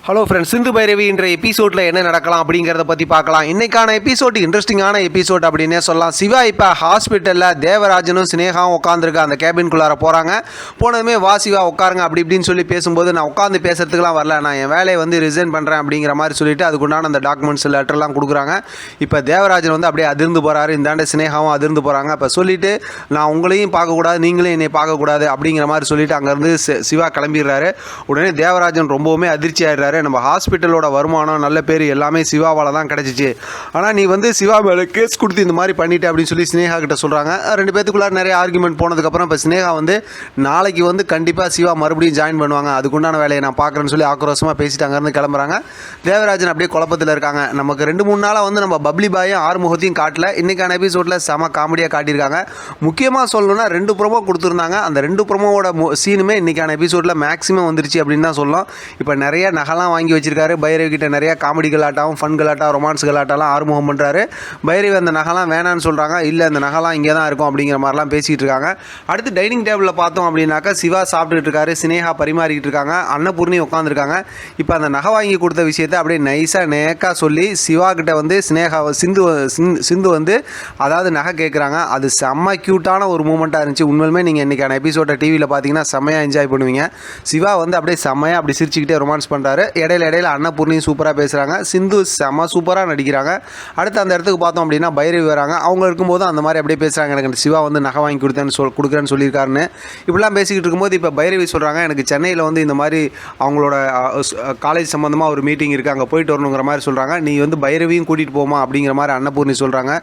Hello friends, Sindhu Bhairavi என்ற எபிசோடில் என்ன நடக்கலாம் அப்படிங்கிறத பற்றி பார்க்கலாம். இன்றைக்கான எபிசோட் இன்ட்ரெஸ்டிங்கான எபிசோட் அப்படின்னே சொல்லலாம். சிவா இப்போ ஹாஸ்பிட்டலில் தேவராஜனும் சினேகாவும் உட்காந்துருக்க அந்த கேபின்குள்ளார போகிறாங்க. போனதுமே வா சிவா உட்காருங்க அப்படி இப்படின்னு சொல்லி பேசும்போது, நான் உட்காந்து பேசுறதுக்குலாம் வரல, நான் என் வேலையை வந்து ரிசைன் பண்ணுறேன் அப்படிங்கிற மாதிரி சொல்லிட்டு அதுக்குண்டான அந்த டாக்குமெண்ட்ஸ் லெட்டர்லாம் கொடுக்குறாங்க. இப்போ தேவராஜன் வந்து அப்படியே அதிர்ந்து போகிறாரு, இந்தாண்ட சினேகாவும் அதிர்ந்து போகிறாங்க. இப்போ சொல்லிவிட்டு நான் உங்களையும் பார்க்கக்கூடாது, நீங்களும் என்னை பார்க்கக்கூடாது அப்படிங்கிற மாதிரி சொல்லிவிட்டு அங்கேருந்து சிவா கிளம்பிடுறாரு. உடனே தேவராஜன் ரொம்பவுமே அதிர்ச்சி ஆகிடுறாரு. நம்ம ஹாஸ்பிட்டலோட வருமானம் நல்ல பேர் எல்லாமே சிவாவால் தான் கிடச்சிச்சு, ஆனால் நீ வந்து சிவா மேலே கேஸ் கொடுத்து இந்த மாதிரி பண்ணிட்டு அப்படின்னு சொல்லி சினேகா கிட்ட சொல்கிறாங்க. ரெண்டு பேத்துக்குள்ளார நிறைய ஆர்குமெண்ட் போனதுக்கப்புறம் இப்போ சினேகா வந்து நாளைக்கு வந்து கண்டிப்பாக சிவா மறுபடியும் ஜாயின் பண்ணுவாங்க, அதுக்குண்டான வேலையை நான் பார்க்குறேன்னு சொல்லி ஆக்ரோஷமாக பேசிட்டு அங்கேருந்து கிளம்புறாங்க. தேவராஜன் அப்படியே குழப்பத்தில் இருக்காங்க. நமக்கு 2-3 நாளாக வந்து நம்ம பப்ளி பாயும் ஆறுமுகத்தையும் காட்டல, இன்றைக்கான எபிசோடில் செம காமெடியாக காட்டியிருக்காங்க. முக்கியமாக சொல்லணும்னா 2 ப்ரோமோ கொடுத்துருந்தாங்க. அந்த 2 ப்ரோமோவோட சீனுமே இன்றைக்கான எபிசோடில் மேக்ஸிமம் வந்துருச்சு அப்படின்னு தான் சொல்லலாம். இப்போ நிறைய நகைலாம் வாங்கி வச்சிருக்காரு. பைரவி கிட்ட நிறைய காமெடி கலாட்டாவும் ஃபன் கலாட்டா ரொமான்ஸ் கலாட்டாலாம் ஆறுமுகம் பண்ணுறாரு. பைரவி அந்த நகைலாம் வேணான்னு சொல்கிறாங்க. இல்லை, அந்த நகைலாம் இங்கே தான் இருக்கும் அப்படிங்கிற மாதிரிலாம் பேசிகிட்டு இருக்காங்க. அடுத்து டைனிங் டேபிளில் பார்த்தோம் அப்படின்னாக்கா சிவா சாப்பிட்டுட்டு இருக்காரு, சினேகா பரிமாறிக்கிட்டு இருக்காங்க, அன்னபூர்ணி உட்காந்துருக்காங்க. இப்போ அந்த நகை வாங்கி கொடுத்த விஷயத்தை அப்படியே நைஸாக நேக்காக சொல்லி சிவா கிட்ட வந்து சிந்து வந்து அதாவது நகை கேட்குறாங்க. அது செம்ம க்யூட்டான ஒரு மூமெண்ட்டாக இருந்துச்சு. உண்மையிலுமே நீங்கள் இன்றைக்கான எபிசோட டிவியில் பார்த்தீங்கன்னா செம்மையாக என்ஜாய் பண்ணுவீங்க. சிவா வந்து அப்படியே செம்மையாக அப்படி சிரிச்சுக்கிட்டே ரொமான்ஸ் பண்ணுறாரு. இடையில அன்னபூர்ணியும் சூப்பராக பேசுகிறாங்க. சிந்து செம்ம சூப்பராக நடிக்கிறாங்க. அடுத்து அந்த இடத்துக்கு பார்த்தோம் அப்படின்னா பைரவி வராங்க. அவங்க இருக்கும்போது அந்த மாதிரி அப்படியே பேசுகிறாங்க, எனக்கு சிவா வந்து நகை வாங்கி கொடுக்குறேன்னு சொல்லியிருக்காருன்னு இப்படிலாம் பேசிக்கிட்டு இருக்கும்போது இப்போ பைரவி சொல்கிறாங்க, எனக்கு சென்னையில் வந்து இந்த மாதிரி அவங்களோட காலேஜ் சம்மந்தமாக ஒரு மீட்டிங் இருக்குது, அங்கே போயிட்டு வரணுங்கிற மாதிரி சொல்கிறாங்க. நீ வந்து பைரவியும் கூட்டிகிட்டு போமா அப்படிங்கிற மாதிரி அன்னபூர்ணி சொல்கிறாங்க.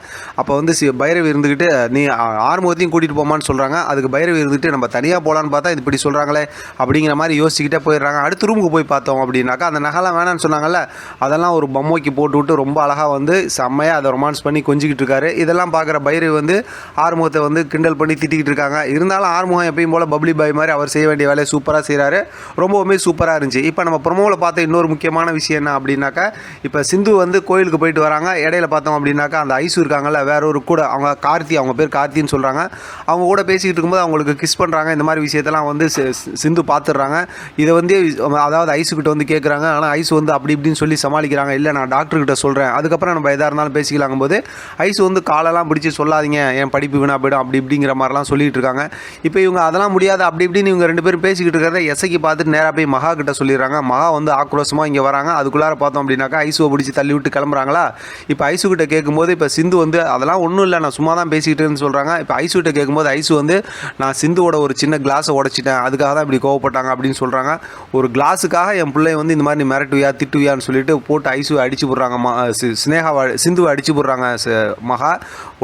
அப்போ வந்து பைரவி இருந்துக்கிட்டு நீ ஆறுமுகத்தையும் கூட்டிகிட்டு போமான்னு சொல்கிறாங்க. அதுக்கு பைரவி இருந்துட்டு நம்ம தனியாக போகலான்னு பார்த்தா இது இப்படி சொல்கிறாங்களே அப்படிங்கிற மாதிரி யோசிச்சுக்கிட்டே போயிடுறாங்க. அடுத்த ரூமுக்கு போய் பார்த்தோம் அப்படின்னாக்கா அந்த நகைலாம் வேணான்னு சொன்னாங்கல்ல, அதெல்லாம் ஒரு பொம்மைக்கு போட்டு விட்டு ரொம்ப அழகாக வந்து செம்மையாக அதை ரொமான்ஸ் பண்ணி கொஞ்சிக்கிட்டு இருக்காரு. இதெல்லாம் பார்க்குற பைரவி வந்து ஆறுமுகத்தை வந்து கிண்டல் பண்ணி திட்டிக்கிட்டு இருக்காங்க. இருந்தாலும் ஆறுமுகம் எப்பயும் போல் பப்ளி பாய் மாதிரி அவர் செய்ய வேண்டிய வேலையை சூப்பராக செய்கிறாரு. ரொம்பவுமே சூப்பராக இருந்துச்சு. இப்போ நம்ம ப்ரோமோவில் பார்த்த இன்னொரு முக்கியமான விஷயம் என்ன அப்படின்னாக்கா, இப்போ சிந்து வந்து கோயிலுக்கு போயிட்டு வராங்க. இடையில பார்த்தோம் அப்படின்னாக்கா அந்த ஐசு இருக்காங்கல்ல, வேற ஒரு கூட அவங்க கார்த்தி, அவங்க பேர் கார்த்தின்னு சொல்கிறாங்க. அவங்க கூட பேசிக்கிட்டு இருக்கும்போது அவங்களுக்கு கிஸ் பண்ணுறாங்க. இந்த மாதிரி விஷயத்தெல்லாம் வந்து சிந்து பார்த்துடுறாங்க. இதை வந்து அதாவது ஐசுக்கிட்ட வந்து கேட்குறாங்க. ஆனால் ஐசு வந்து அப்படி இப்படின்னு சொல்லி சமாளிக்கிறாங்க. இல்லை, நான் டாக்டர்கிட்ட சொல்கிறேன், அதுக்கப்புறம் நம்ம எதாக இருந்தாலும் பேசிக்கலாங்கும் போது ஐசு வந்து காலெல்லாம் பிடிச்சி சொல்லாதீங்க, என் படிப்பு வீணா போய்டும் அப்படி இப்படிங்கிற மாதிரிலாம் சொல்லிட்டு இருக்காங்க. இப்போ இவங்க அதெல்லாம் முடியாது அப்படி இப்படின்னு இவங்க 2 பேரும் பேசிக்கிட்டு இருக்கிறத எசைக்கு பார்த்துட்டு நேராக போய் மகா கிட்ட சொல்லிடுறாங்க. மகா வந்து ஆக்ரோஷமாக இங்கே வராங்க. அதுக்குள்ளார பார்த்தோம் அப்படின்னாக்கா ஐசுவை பிடிச்சி தள்ளி விட்டு கிளம்புறாங்களா. இப்போ ஐசு கிட்ட கேட்கும்போது இப்போ சிந்து வந்து அதெல்லாம் ஒன்றும் இல்லை, நான் சும்மா தான் பேசிக்கிட்டேன்னு சொல்கிறாங்க. இப்போ ஐசு கிட்ட கேட்கும்போது ஐசு வந்து நான் சிந்துவோட ஒரு சின்ன கிளாஸை உடச்சிட்டேன், அதுக்காக தான் இப்படி கோவப்பட்டாங்க அப்படின்னு சொல்கிறாங்க. ஒரு கிளாஸுக்காக என் பிள்ளைய வந்து இந்த மாதிரி நீ மிரட்டுவியா திட்டுவியான்னு சொல்லிட்டு போட்டு ஐசுவை அடிச்சு போடுறாங்க. சினேகாவை சிந்துவை அடிச்சு போடுறாங்க மகா.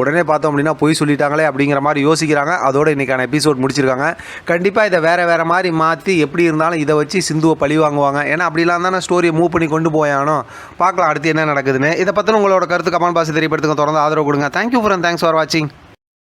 உடனே பார்த்தோம் அப்படின்னா பொய் சொல்லிட்டாங்களே அப்படிங்கிற மாதிரி யோசிக்கிறாங்க. அதோட இன்றைக்கான எபிசோட் முடிச்சிருக்காங்க. கண்டிப்பாக இதை வேறு மாதிரி மாற்றி எப்படி இருந்தாலும் இதை வச்சு சிந்துவை பழி வாங்குவாங்க. ஏன்னா அப்படிலாம் தானே ஸ்டோரியை மூவ் பண்ணி கொண்டு போயானோ. பார்க்கலாம் அடுத்து என்ன நடக்குதுன்னு. இதை பற்றின உங்களோட கருத்து கமெண்ட் பாக்ஸ் தெரியப்படுத்துங்க. தொடர்ந்து ஆதரவு கொடுங்க. தேங்க்யூ ஃபார் வாட்சிங்.